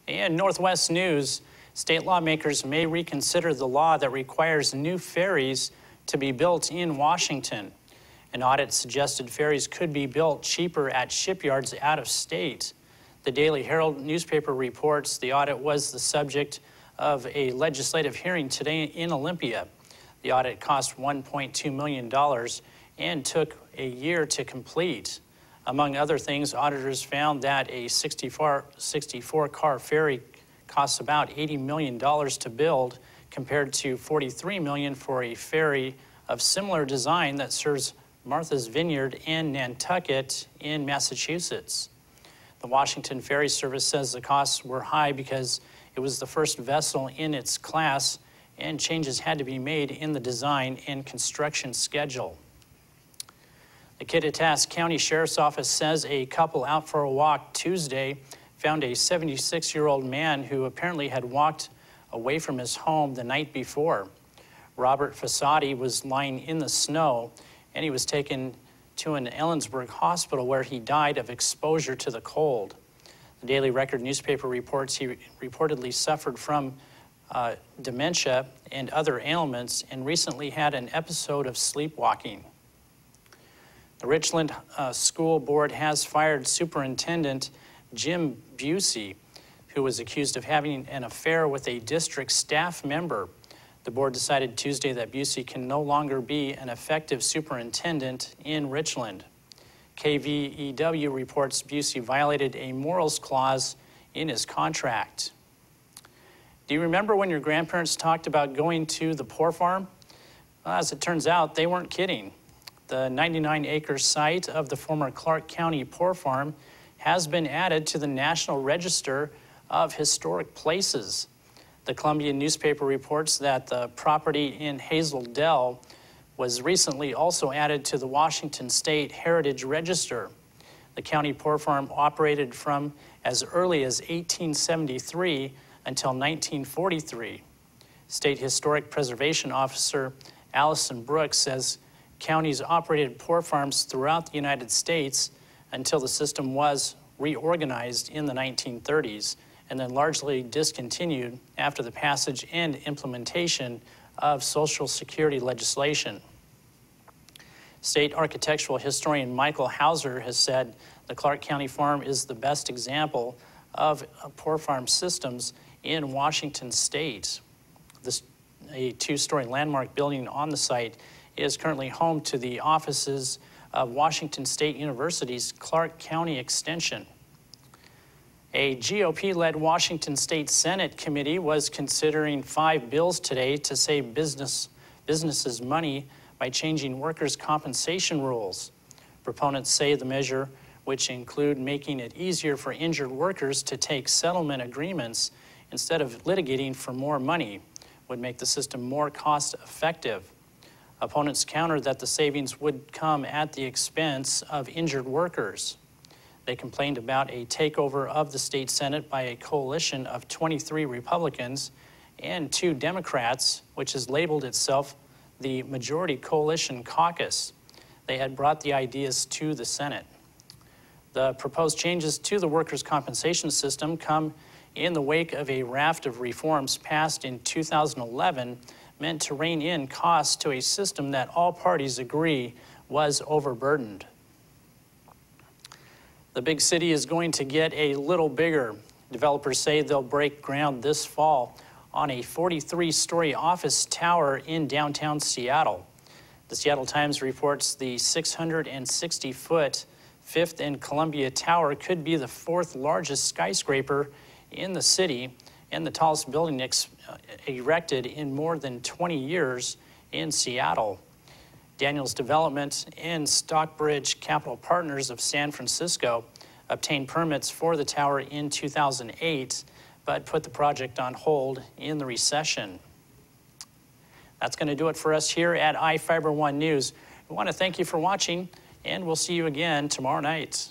In Northwest news, state lawmakers may reconsider the law that requires new ferries to be built in Washington. An audit suggested ferries could be built cheaper at shipyards out of state. The Daily Herald newspaper reports the audit was the subject of a legislative hearing today in Olympia. The audit cost $1.2 million and took a year to complete. Among other things, auditors found that a 64-car ferry costs about $80 million to build compared to $43 million for a ferry of similar design that serves Martha's Vineyard and Nantucket in Massachusetts. The Washington Ferry Service says the costs were high because it was the first vessel in its class and changes had to be made in the design and construction schedule. The Kittitas County Sheriff's Office says a couple out for a walk Tuesday found a 76-year-old man who apparently had walked away from his home the night before. Robert Fasati was lying in the snow, and he was taken to an Ellensburg hospital where he died of exposure to the cold. The Daily Record newspaper reports he reportedly suffered from dementia and other ailments and recently had an episode of sleepwalking. The Richland School Board has fired Superintendent Jim Busey, who was accused of having an affair with a district staff member. The board decided Tuesday that Busey can no longer be an effective superintendent in Richland. KVEW reports Busey violated a morals clause in his contract. Do you remember when your grandparents talked about going to the poor farm? Well, as it turns out, they weren't kidding. The 99-acre site of the former Clark County Poor Farm has been added to the National Register of Historic Places. The Columbian newspaper reports that the property in Hazel Dell was recently also added to the Washington State Heritage Register. The county poor farm operated from as early as 1873 until 1943. State Historic Preservation Officer Allison Brooks says counties operated poor farms throughout the United States until the system was reorganized in the 1930s and then largely discontinued after the passage and implementation of Social Security legislation. State architectural historian Michael Hauser has said the Clark County Farm is the best example of poor farm systems in Washington State. A two-story landmark building on the site is currently home to the offices of Washington State University's Clark County Extension. A GOP-led Washington State Senate committee was considering 5 bills today to save businesses money by changing workers' compensation rules. Proponents say the measure, which include making it easier for injured workers to take settlement agreements instead of litigating for more money, would make the system more cost-effective. Opponents countered that the savings would come at the expense of injured workers. They complained about a takeover of the state Senate by a coalition of 23 Republicans and 2 Democrats, which has labeled itself the Majority Coalition Caucus. They had brought the ideas to the Senate. The proposed changes to the workers' compensation system come in the wake of a raft of reforms passed in 2011 meant to rein in costs to a system that all parties agree was overburdened. The big city is going to get a little bigger. Developers say they'll break ground this fall on a 43-story office tower in downtown Seattle. The Seattle Times reports the 660-foot 5th and Columbia Tower could be the 4th largest skyscraper in the city and the tallest building erected in more than 20 years in Seattle. Daniels Development and Stockbridge Capital Partners of San Francisco obtained permits for the tower in 2008, but put the project on hold in the recession. That's going to do it for us here at iFIBER 1 News. We want to thank you for watching, and we'll see you again tomorrow night.